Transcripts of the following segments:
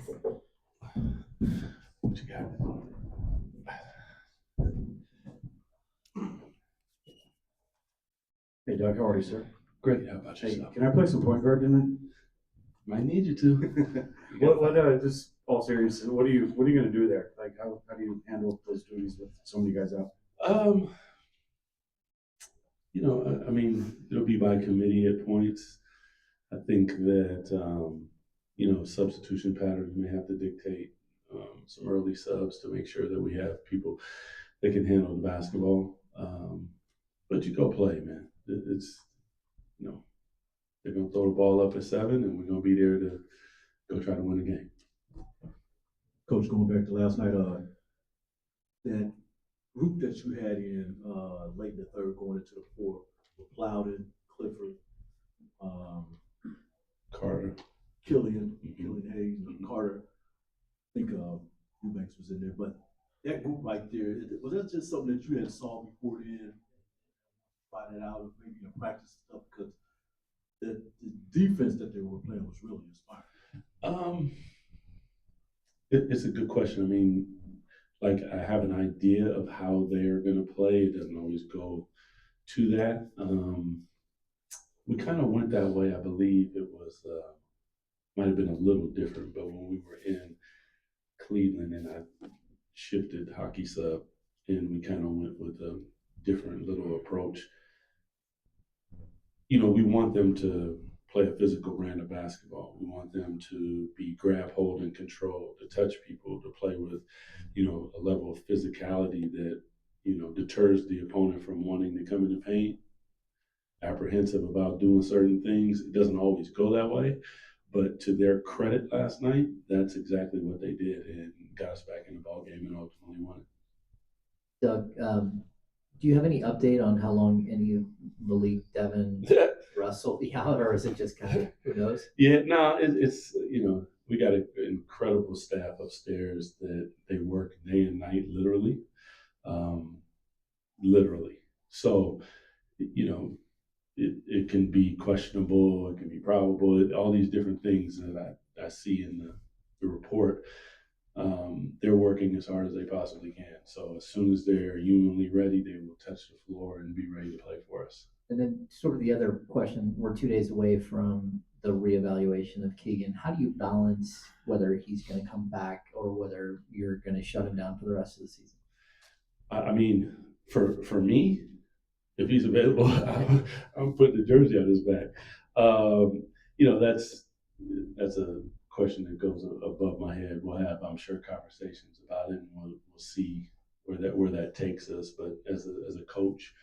What you got? Hey Doug, how are you, sir? Great. How about Hey, yourself? can I play some point guard tonight? Might need you to. Just all serious, what are you gonna do there? Like, how do you handle those duties with so many guys out? Um, I mean, it'll be by committee at points. I think that substitution patterns may have to dictate some early subs to make sure that we have people that can handle the basketball. But you go play, man. It's you know they're gonna throw the ball up at 7, and we're gonna be there to go try to win the game. Coach, going back to last night, that group that you had in late in the third, going into the fourth, with Plowden, Clifford, um, Carter. Killian Mhm. Hayes, Carter. I think Eubanks was in there, but that group right there, was that just something that you had saw before then? Find it out, maybe in practice stuff, because the defense that they were playing was really inspiring. Um, it's a good question. I mean, like I have an idea of how they're going to play. It doesn't always go to that. We kind of went that way. I believe it was might have been a little different, but when we were in Cleveland and I shifted hockey sub, and we kind of went with a different little approach. We want them to play a physical brand of basketball. We want them to be grab, hold, and control, to touch people, to play with, a level of physicality that, deters the opponent from wanting to come in the paint, apprehensive about doing certain things. It doesn't always go that way. But to their credit last night, that's exactly what they did and got us back in the ball game and ultimately won Doug, do you have any update on how long any of Malik, Devin, it. Russ will be out, or is it just kind of who knows? Yeah, no, it's we got an incredible staff upstairs that they work day and night, literally, um, literally. So, it can be questionable, it can be probable, all these different things that I see in the report. They're working as hard as they possibly can. So as soon as they're humanly ready, they will touch the floor and be ready to play for us. And then, sort of the other question: we're 2 days away from the reevaluation of Keegan. How do you balance whether he's going to come back or whether you're going to shut him down for the rest of the season? I mean, for me, if he's available, I'm putting the jersey on his back. That's a question that goes above my head. We'll have, I'm sure, conversations about it, and we'll see where that takes us. But as a coach,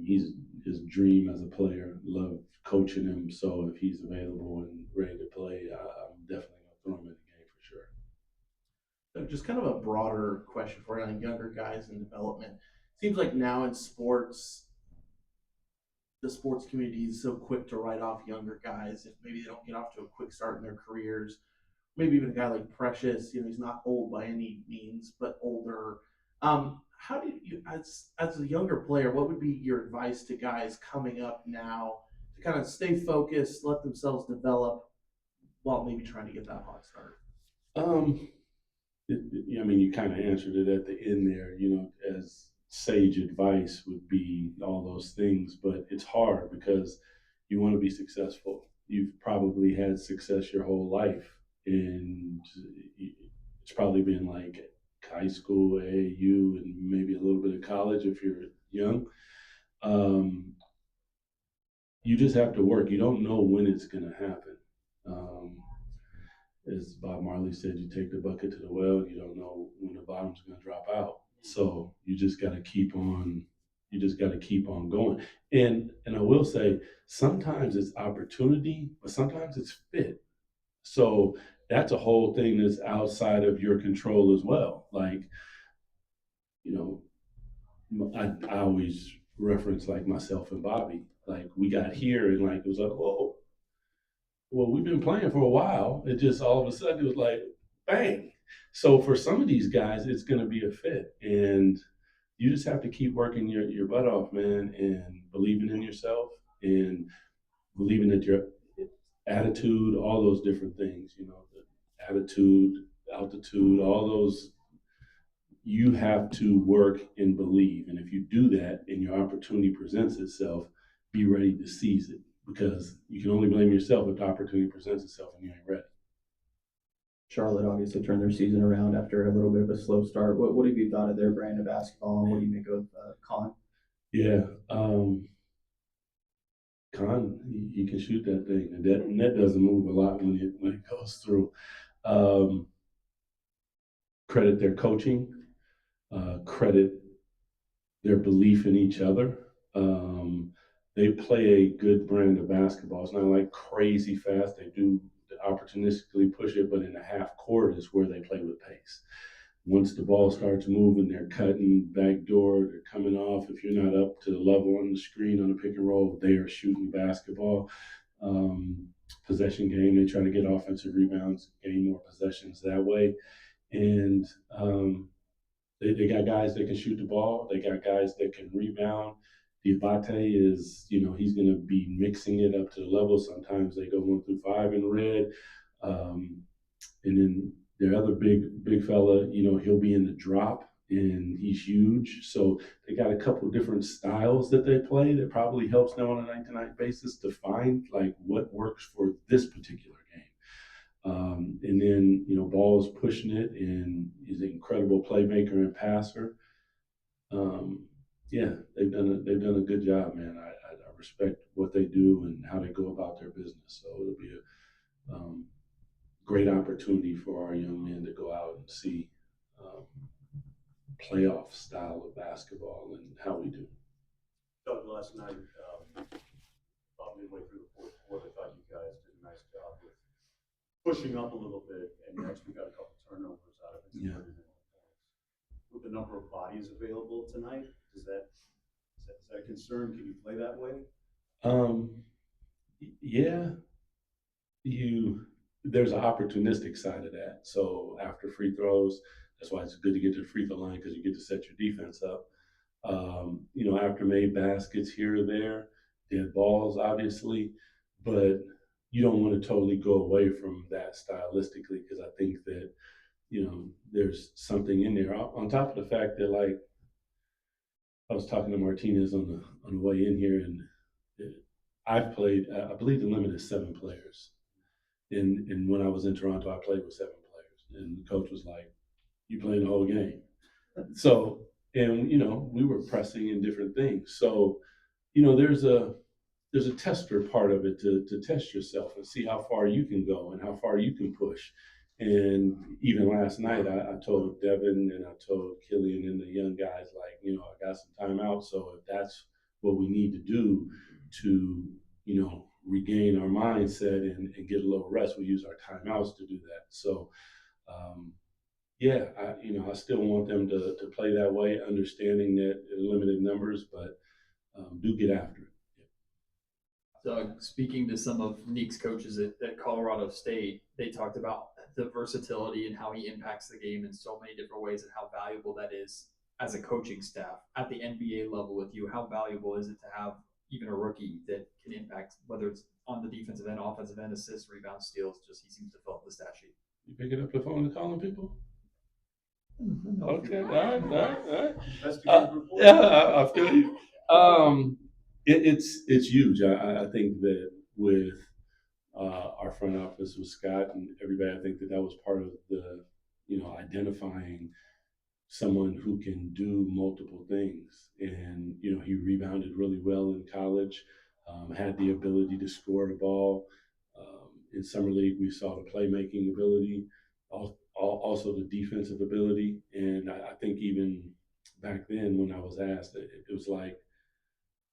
he's his dream as a player. Love coaching him. So if he's available and ready to play, I'm definitely gonna throw him in the game for sure. Just kind of a broader question for younger guys in development. Seems like now in sports, the sports community is so quick to write off younger guys if maybe they don't get off to a quick start in their careers. Maybe even a guy like Precious, he's not old by any means, but older. How do you, as a younger player, what would be your advice to guys coming up now to kind of stay focused, let themselves develop, while maybe trying to get that hot start? Um, I mean, you kind of answered it at the end there. As sage advice would be all those things, but it's hard because you want to be successful. You've probably had success your whole life, and it's probably been like high school, AAU, and maybe a little bit of college if you're young. Um, you just have to work. You don't know when it's going to happen. Um, as Bob Marley said, you take the bucket to the well, you don't know when the bottom's going to drop out. So you just got to keep on. You just got to keep on going. And I will say, sometimes it's opportunity, but sometimes it's fit. So that's a whole thing that's outside of your control as well. Like, you know, I always reference like myself and Bobby. Like we got here and like it was like, whoa, well, we've been playing for a while. It just all of a sudden it was like, bang. So for some of these guys, it's going to be a fit, and you just have to keep working your butt off, man, and believing in yourself and believing that your attitude, all those different things, the attitude, altitude, all those. You have to work and believe. And if you do that and your opportunity presents itself, be ready to seize it because you can only blame yourself if the opportunity presents itself and you ain't ready. Charlotte obviously turned their season around after a little bit of a slow start. What have you thought of their brand of basketball, and what do you make of Con? Yeah. Con, he can shoot that thing. And that net doesn't move a lot when it goes through. Credit their coaching, credit their belief in each other. They play a good brand of basketball. It's not like crazy fast. They do opportunistically push it, but in the half court is where they play with pace. Once the ball starts moving, they're cutting backdoor, they're coming off. If you're not up to the level on the screen on the pick and roll, they are shooting basketball. Possession game, they try to get offensive rebounds, gain more possessions that way. And they got guys that can shoot the ball. They got guys that can rebound. Diabate is, he's going to be mixing it up to the level. Sometimes they go 1 through 5 in red. And then their other big fella, he'll be in the drop and he's huge. So they got a couple of different styles that they play that probably helps them on a night-to-night basis to find like what works for this particular game. And then, Ball's pushing it and he's an incredible playmaker and passer. Yeah, they've done a good job, man. I respect what they do and how they go about their business. So it'll be a great opportunity for our young men to go out and see playoff style of basketball and how we do. Doug, last night, about midway through the fourth quarter, I thought you guys did a nice job with pushing up a little bit, and you actually got a couple turnovers out of it. Yeah. With the number of bodies available tonight, is that a concern? Can you play that way? Yeah, there's an opportunistic side of that. So after free throws, that's why it's good to get to the free throw line because you get to set your defense up. After made baskets here or there, dead balls, obviously, but you don't want to totally go away from that stylistically because I think that, there's something in there. On top of the fact that, like, I was talking to Martinez on the way in here, and I've played. I believe the limit is 7 players. And when I was in Toronto, I played with 7 players, and the coach was like, "You playing the whole game." So, and we were pressing in different things. So, there's a tester part of it to test yourself and see how far you can go and how far you can push. And even last night, I told Devin and I told Killian and the young guys, like, I got some timeout. So if that's what we need to do to, regain our mindset and get a little rest, we use our timeouts to do that. So, I still want them to play that way, understanding that limited numbers, but do get after it. Doug, speaking to some of Neek's coaches at Colorado State, they talked about the versatility and how he impacts the game in so many different ways and how valuable that is as a coaching staff at the NBA level with you. How valuable is it to have even a rookie that can impact, whether it's on the defensive end, offensive end, assists, rebounds, steals? Just he seems to fill up the stat sheet. You picking up the phone and calling people? Okay, all right. Yeah, I feel you. It's huge. I think that with our front office with Scott and everybody, I think that was part of the, identifying someone who can do multiple things. And, he rebounded really well in college, had the ability to score the ball. In Summer League, we saw the playmaking ability, also the defensive ability. And I think even back then when I was asked, it was like,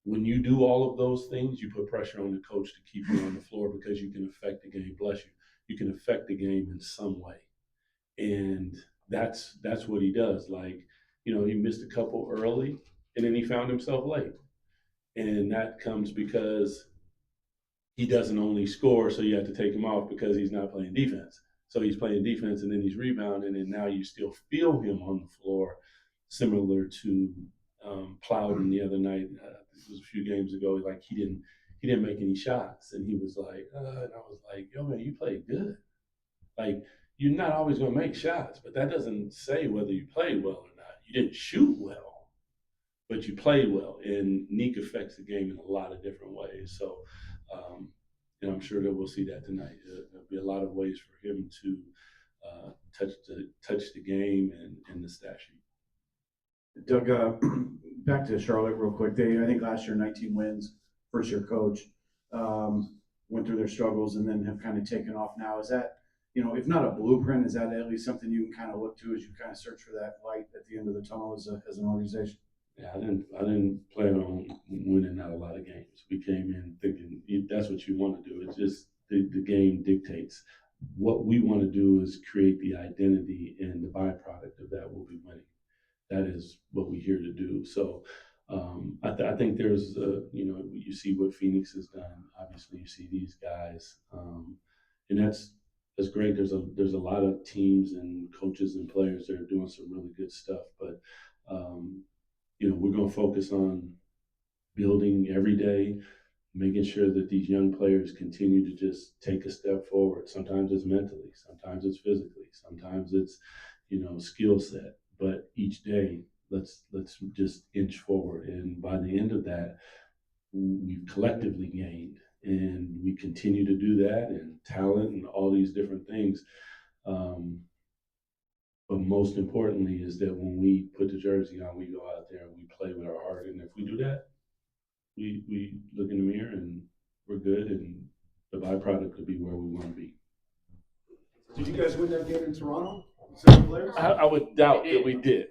when you do all of those things, you put pressure on the coach to keep you on the floor because you can affect the game. Bless you. You can affect the game in some way. And that's what he does. Like, he missed a couple early and then he found himself late. And that comes because he doesn't only score, so you have to take him off because he's not playing defense. So he's playing defense and then he's rebounding, and now you still feel him on the floor, similar to Plowden the other night. It was a few games ago. Like he didn't make any shots, and he was like, and I was like, "Yo, man, you played good. Like you're not always going to make shots, but that doesn't say whether you played well or not. You didn't shoot well, but you played well, and Nick affects the game in a lot of different ways. So, I'm sure that we'll see that tonight. There'll be a lot of ways for him to touch the game and the stat sheet. Doug, back to Charlotte real quick. I think last year 19 wins, first year coach, went through their struggles and then have kind of taken off now. Is that, if not a blueprint, is that at least something you can kind of look to as you kind of search for that light at the end of the tunnel as an organization? Yeah, I didn't plan on winning not a lot of games. We came in thinking that's what you want to do. It's just the game dictates. What we want to do is create the identity, and the byproduct of that will be winning. That is what we're here to do. So I think there's, you see what Phoenix has done. Obviously, you see these guys, and that's great. There's a lot of teams and coaches and players that are doing some really good stuff. But we're going to focus on building every day, making sure that these young players continue to just take a step forward. Sometimes it's mentally, sometimes it's physically, sometimes it's skill set. But each day, let's just inch forward. And by the end of that, we've collectively gained, and we continue to do that, and talent and all these different things. But most importantly is that when we put the jersey on, we go out there and we play with our heart. And if we do that, we look in the mirror and we're good, and the byproduct could be where we want to be. Did you guys win that game in Toronto? 7 players? I would doubt that we did.